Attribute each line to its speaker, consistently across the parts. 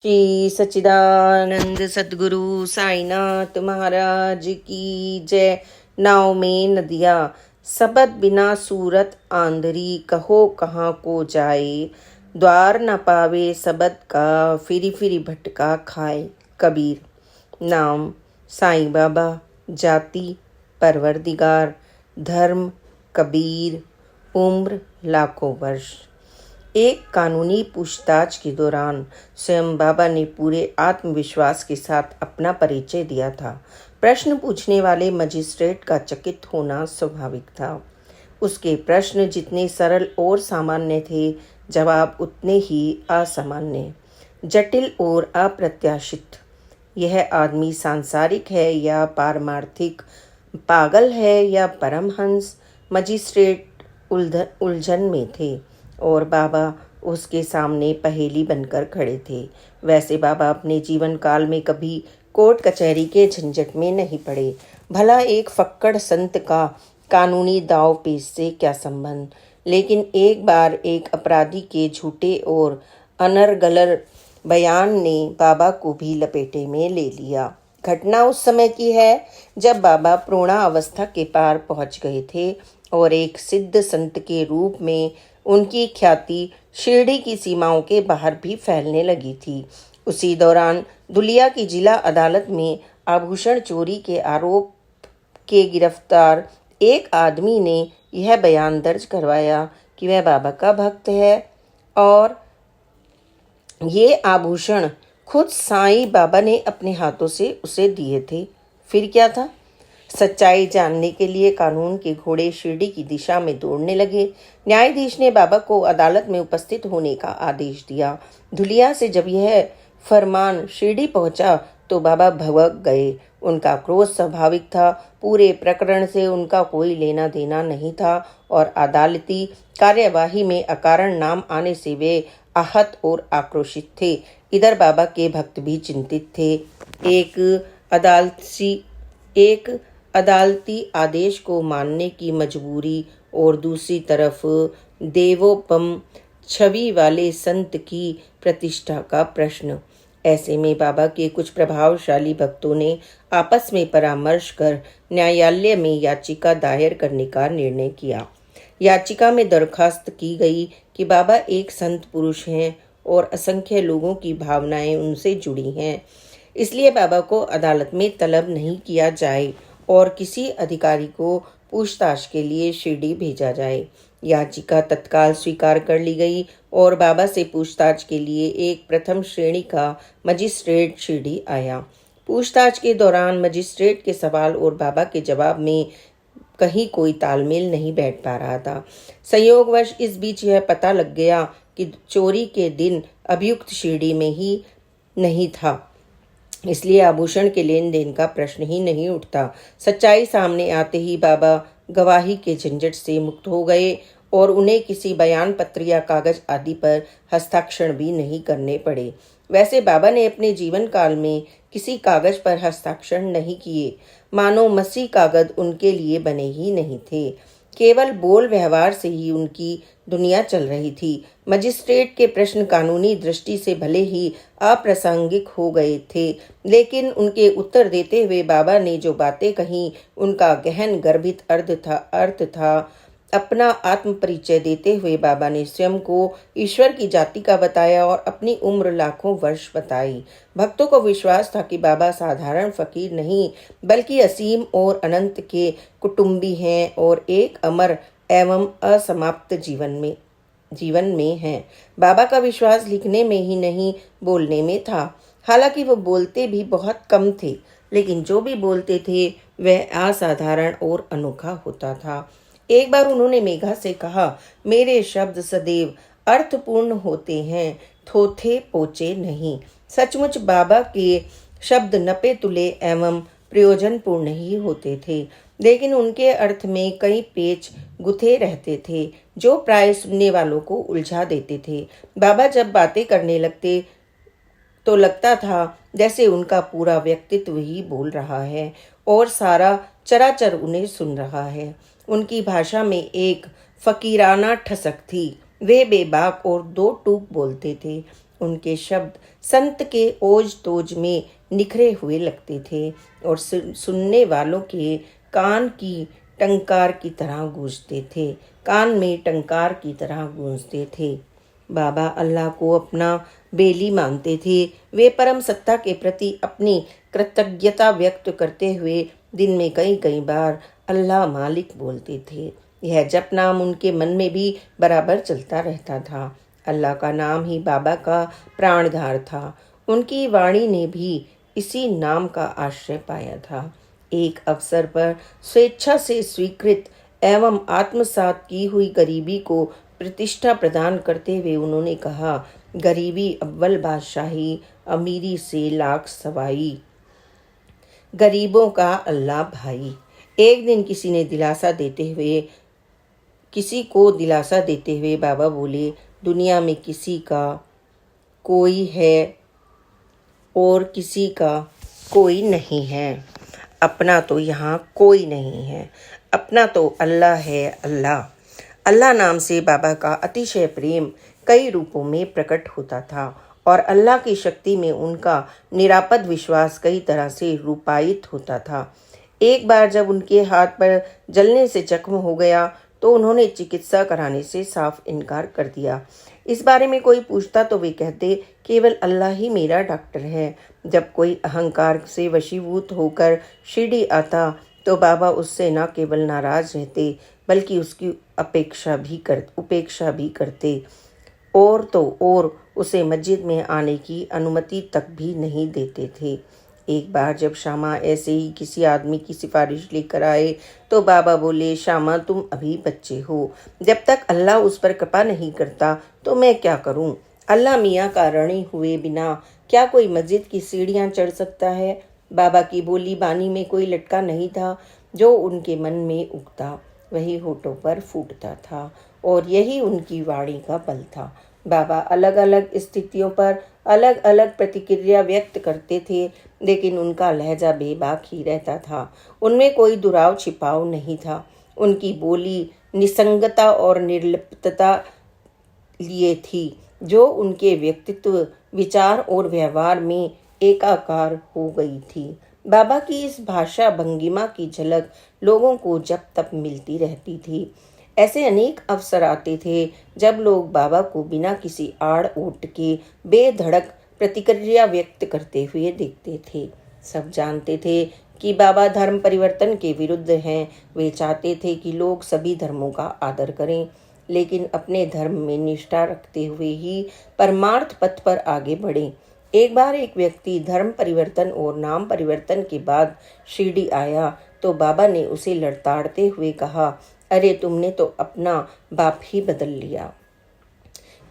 Speaker 1: श्री सच्चिदानंद सद्गुरु साईनाथ महाराज की जय। नाव में नदिया सबद बिना सूरत आंधरी, कहो कहाँ को जाए। द्वार न पावे सबद का, फिरी फिरी भटका खाए। कबीर। नाम साईं बाबा, जाति परवरदिगार, धर्म कबीर, उम्र लाखों वर्ष। एक कानूनी पूछताछ के दौरान स्वयं बाबा ने पूरे आत्मविश्वास के साथ अपना परिचय दिया था। प्रश्न पूछने वाले मजिस्ट्रेट का चकित होना स्वाभाविक था। उसके प्रश्न जितने सरल और सामान्य थे, जवाब उतने ही असामान्य, जटिल और अप्रत्याशित। यह आदमी सांसारिक है या पारमार्थिक, पागल है या परमहंस? मजिस्ट्रेट उलझन में थे और बाबा उसके सामने पहेली बनकर खड़े थे। वैसे बाबा अपने जीवन काल में कभी कोर्ट कचहरी के झंझट में नहीं पड़े। भला एक फक्कड़ संत का कानूनी दाव पेच से क्या संबंध? लेकिन एक बार एक अपराधी के झूठे और अनर्गल बयान ने बाबा को भी लपेटे में ले लिया। घटना उस समय की है जब बाबा प्रौढ़ावस्था के पार पहुंच गए थे और एक सिद्ध संत के रूप में उनकी ख्याति शिरडी की सीमाओं के बाहर भी फैलने लगी थी। उसी दौरान दुलिया की जिला अदालत में आभूषण चोरी के आरोप के गिरफ्तार एक आदमी ने यह बयान दर्ज करवाया कि वह बाबा का भक्त है और ये आभूषण खुद साईं बाबा ने अपने हाथों से उसे दिए थे। फिर क्या था? सच्चाई जानने के लिए कानून के घोड़े शिरडी की दिशा में दौड़ने लगे। न्यायाधीश ने बाबा को अदालत में उपस्थित होने का आदेश दिया। धुलिया से जब यह फरमान शिरडी पहुंचा तो बाबा भड़क गए। उनका क्रोध स्वाभाविक था। पूरे प्रकरण से उनका कोई लेना देना नहीं था और अदालती कार्यवाही में अकारण नाम आने से वे आहत और आक्रोशित थे। इधर बाबा के भक्त भी चिंतित थे। एक अदालती आदेश को मानने की मजबूरी और दूसरी तरफ देवोपम छवि वाले संत की प्रतिष्ठा का प्रश्न। ऐसे में बाबा के कुछ प्रभावशाली भक्तों ने आपस में परामर्श कर न्यायालय में याचिका दायर करने का निर्णय किया। याचिका में दरखास्त की गई कि बाबा एक संत पुरुष हैं और असंख्य लोगों की भावनाएं उनसे जुड़ी हैं, इसलिए बाबा को अदालत में तलब नहीं किया जाए और किसी अधिकारी को पूछताछ के लिए शिरडी भेजा जाए। याचिका तत्काल स्वीकार कर ली गई और बाबा से पूछताछ के लिए एक प्रथम श्रेणी का मजिस्ट्रेट शिरडी आया। पूछताछ के दौरान मजिस्ट्रेट के सवाल और बाबा के जवाब में कहीं कोई तालमेल नहीं बैठ पा रहा था। संयोगवश इस बीच यह पता लग गया कि चोरी के दिन अभियुक्त शिरडी में ही नहीं था, इसलिए आभूषण के लेन देन का प्रश्न ही नहीं उठता। सच्चाई सामने आते ही बाबा गवाही के झंझट से मुक्त हो गए और उन्हें किसी बयान पत्र या कागज आदि पर हस्ताक्षर भी नहीं करने पड़े। वैसे बाबा ने अपने जीवन काल में किसी कागज पर हस्ताक्षर नहीं किए, मानो मसीह कागज उनके लिए बने ही नहीं थे। केवल बोल व्यवहार से ही उनकी दुनिया चल रही थी। मजिस्ट्रेट के प्रश्न कानूनी दृष्टि से भले ही अप्रासंगिक हो गए थे, लेकिन उनके उत्तर देते हुए बाबा ने जो बातें कहीं उनका गहन गर्भित अर्थ था। अपना आत्म परिचय देते हुए बाबा ने स्वयं को ईश्वर की जाति का बताया और अपनी उम्र लाखों वर्ष बताई। भक्तों को विश्वास था कि बाबा साधारण फकीर नहीं बल्कि असीम और अनंत के कुटुंबी हैं और एक अमर एवं असमाप्त जीवन में हैं। बाबा का विश्वास लिखने में ही नहीं, बोलने में था। हालांकि वो बोलते भी बहुत कम थे, लेकिन जो भी बोलते थे वह असाधारण और अनोखा होता था। एक बार उन्होंने मेघा से कहा, मेरे शब्द सदैव अर्थपूर्ण होते हैं, थोथे पोचे नहीं। सचमुच बाबा के शब्द नपे तुले एवं प्रयोजनपूर्ण ही होते थे, लेकिन उनके अर्थ में कई पेच गुथे रहते थे जो प्राय सुनने वालों को उलझा देते थे। बाबा जब बातें करने लगते तो लगता था जैसे उनका पूरा व्यक्तित्व ही बोल रहा है और सारा चराचर उन्हें सुन रहा है। उनकी भाषा में एक फकीराना ठसक थी। वे बेबाक और दो टूक बोलते थे उनके शब्द संत के ओज तोज में निखरे हुए लगते थे और सुनने वालों के कान की टंकार की तरह गूंजते थे, कान में टंकार की तरह गूंजते थे। बाबा अल्लाह को अपना बेली मानते थे। वे परम सत्ता के प्रति अपनी कृतज्ञता व्यक्त करते हुए दिन में कई कई बार अल्लाह मालिक बोलते थे। यह जप नाम उनके मन में भी बराबर चलता रहता था। अल्लाह का नाम ही बाबा का प्राणधार था। उनकी वाणी ने भी इसी नाम का आश्रय पाया था। एक अवसर पर स्वेच्छा से स्वीकृत एवं आत्मसात की हुई गरीबी को प्रतिष्ठा प्रदान करते हुए उन्होंने कहा, गरीबी अव्वल बादशाही, अमीरी से लाख सवाई, गरीबों का अल्लाह भाई। एक दिन किसी को दिलासा देते हुए बाबा बोले, दुनिया में किसी का कोई है और किसी का कोई नहीं है। अपना तो यहाँ कोई नहीं है, अपना तो अल्लाह है। अल्लाह अल्लाह नाम से बाबा का अतिशय प्रेम कई रूपों में प्रकट होता था और अल्लाह की शक्ति में उनका निरापद विश्वास कई तरह से रूपायित होता था। एक बार जब उनके हाथ पर जलने से जख्म हो गया तो उन्होंने चिकित्सा कराने से साफ इनकार कर दिया। इस बारे में कोई पूछता तो वे कहते, केवल अल्लाह ही मेरा डॉक्टर है। जब कोई अहंकार से वशीभूत होकर शिरडी आता तो बाबा उससे न केवल नाराज रहते बल्कि उसकी उपेक्षा भी करते और तो और उसे मस्जिद में आने की अनुमति तक भी नहीं देते थे। एक बार जब श्यामा ऐसे ही किसी आदमी की सिफारिश लेकर आए तो बाबा बोले, श्यामा तुम अभी बच्चे हो, जब तक अल्लाह उस पर कृपा नहीं करता तो मैं क्या करूं? अल्लाह मियाँ का ऋणी हुए बिना क्या कोई मस्जिद की सीढ़ियां चढ़ सकता है? बाबा की बोली बानी में कोई लटका नहीं था। जो उनके मन में उगता वही होठों पर फूटता था और यही उनकी वाणी का बल था। बाबा अलग अलग स्थितियों पर अलग अलग प्रतिक्रिया व्यक्त करते थे, लेकिन उनका लहजा बेबाक ही रहता था। उनमें कोई दुराव छिपाव नहीं था। उनकी बोली निसंगता और निर्लिप्तता लिए थी, जो उनके व्यक्तित्व, विचार और व्यवहार में एकाकार हो गई थी। बाबा की इस भाषा भंगिमा की झलक लोगों को जब तब मिलती रहती थी। ऐसे अनेक अवसर आते थे जब लोग बाबा को बिना किसी आड़ ओट के बेधड़क प्रतिक्रिया व्यक्त करते हुए देखते थे। सब जानते थे कि बाबा धर्म परिवर्तन के विरुद्ध हैं। वे चाहते थे कि लोग सभी धर्मों का आदर करें, लेकिन अपने धर्म में निष्ठा रखते हुए ही परमार्थ पथ पर आगे बढ़ें। एक बार एक व्यक्ति धर्म परिवर्तन और नाम परिवर्तन के बाद शिरडी आया तो बाबा ने उसे लड़ताड़ते हुए कहा, अरे तुमने तो अपना बाप ही बदल लिया।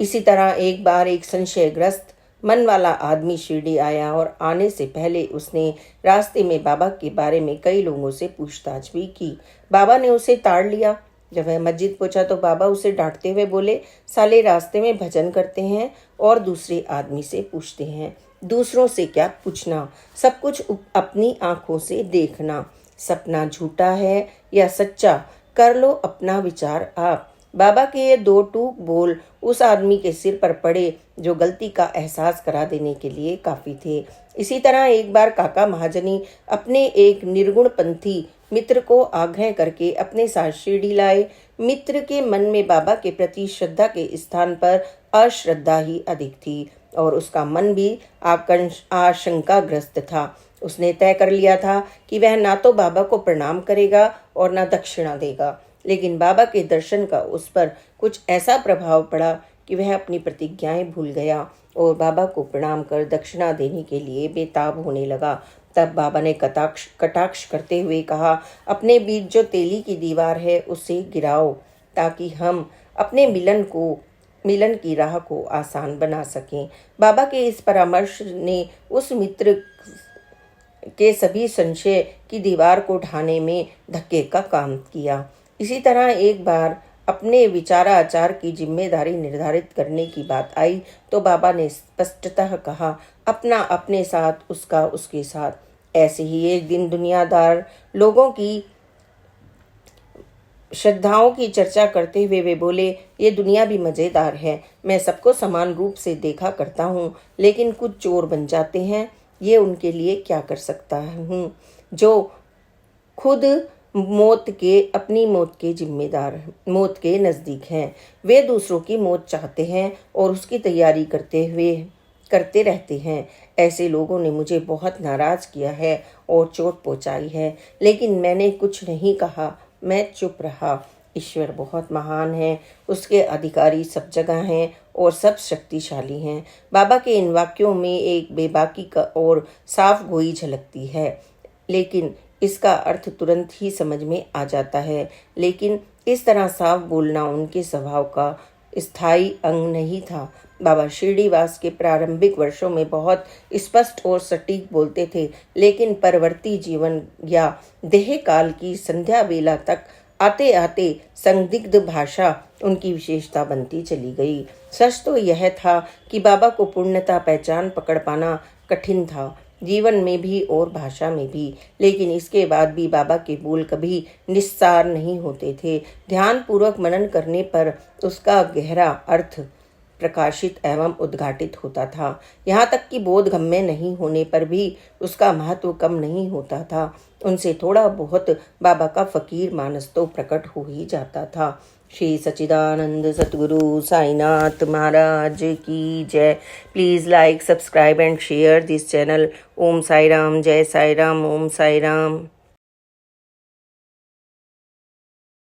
Speaker 1: इसी तरह एक बार एक संशयग्रस्त मन वाला आदमी शिरडी आया और आने से पहले उसने रास्ते में बाबा के बारे में कई लोगों से पूछताछ भी की। बाबा ने उसे ताड़ लिया। जब वह मस्जिद पहुंचा तो बाबा उसे डांटते हुए बोले, साले रास्ते में भजन करते हैं और दूसरे आदमी से पूछते हैं। दूसरों से क्या पूछना, सब कुछ अपनी आंखों से देखना। सपना झूठा है या सच्चा, कर लो अपना विचार आप। बाबा के ये दो टूक बोल उस आदमी के सिर पर पड़े जो गलती का एहसास करा देने के लिए काफी थे। इसी तरह एक बार काका महाजनी अपने एक निर्गुण पंथी मित्र को आग्रह करके अपने साथ शिरडी लाए। मित्र के मन में बाबा के प्रति श्रद्धा के स्थान पर अश्रद्धा ही अधिक थी और उसका मन भी आशंकाग्रस्त था। उसने तय कर लिया था कि वह ना तो बाबा को प्रणाम करेगा और ना दक्षिणा देगा, लेकिन बाबा के दर्शन का उस पर कुछ ऐसा प्रभाव पड़ा कि वह अपनी प्रतिज्ञाएं भूल गया और बाबा को प्रणाम कर दक्षिणा देने के लिए बेताब होने लगा। तब बाबा ने कटाक्ष करते हुए कहा, अपने बीच जो तेली की दीवार है उसे गिराओ ताकि हम अपने मिलन की राह को आसान बना सकें। बाबा के इस परामर्श ने उस मित्र के सभी संशय की दीवार को ढाने में धक्के का काम किया। इसी तरह एक बार अपने विचाराचार की जिम्मेदारी निर्धारित करने की बात आई तो बाबा ने स्पष्टतः कहा, अपना अपने साथ, उसका उसके साथ। ऐसे ही एक दिन दुनियादार लोगों की श्रद्धाओं की चर्चा करते हुए वे बोले, ये दुनिया भी मज़ेदार है। मैं सबको समान रूप से देखा करता हूँ, लेकिन कुछ चोर बन जाते हैं। ये उनके लिए क्या कर सकता हूँ जो खुद अपनी मौत के जिम्मेदार, मौत के नज़दीक हैं। वे दूसरों की मौत चाहते हैं और उसकी तैयारी करते रहते हैं। ऐसे लोगों ने मुझे बहुत नाराज़ किया है और चोट पहुंचाई है, लेकिन मैंने कुछ नहीं कहा। मैं चुप रहा। ईश्वर बहुत महान है, उसके अधिकारी सब जगह हैं और सब शक्तिशाली हैं। बाबा के इन वाक्यों में एक बेबाकी का और साफ गोई झलकती है, लेकिन इसका अर्थ तुरंत ही समझ में आ जाता है। लेकिन इस तरह साफ बोलना उनके स्वभाव का स्थायी अंग नहीं था। बाबा शिरडीवास के प्रारंभिक वर्षों में बहुत स्पष्ट और सटीक बोलते थे, लेकिन परवर्ती जीवन या देह काल की संध्या बेला तक आते आते संदिग्ध भाषा उनकी विशेषता बनती चली गई। सच तो यह था कि बाबा को पूर्णतः पहचान पकड़ पाना कठिन था, जीवन में भी और भाषा में भी। लेकिन इसके बाद भी बाबा के बोल कभी निस्सार नहीं होते थे। ध्यान पूर्वक मनन करने पर उसका गहरा अर्थ प्रकाशित एवं उद्घाटित होता था। यहाँ तक कि बोधगम्य नहीं होने पर भी उसका महत्व कम नहीं होता था। उनसे थोड़ा बहुत बाबा का फकीर मानस तो प्रकट हो ही जाता था। श्री सच्चिदानंद सतगुरु साईनाथ महाराज की जय। Please like, subscribe and share this channel. Om Sai Ram, जय साई राम, ओम साई राम।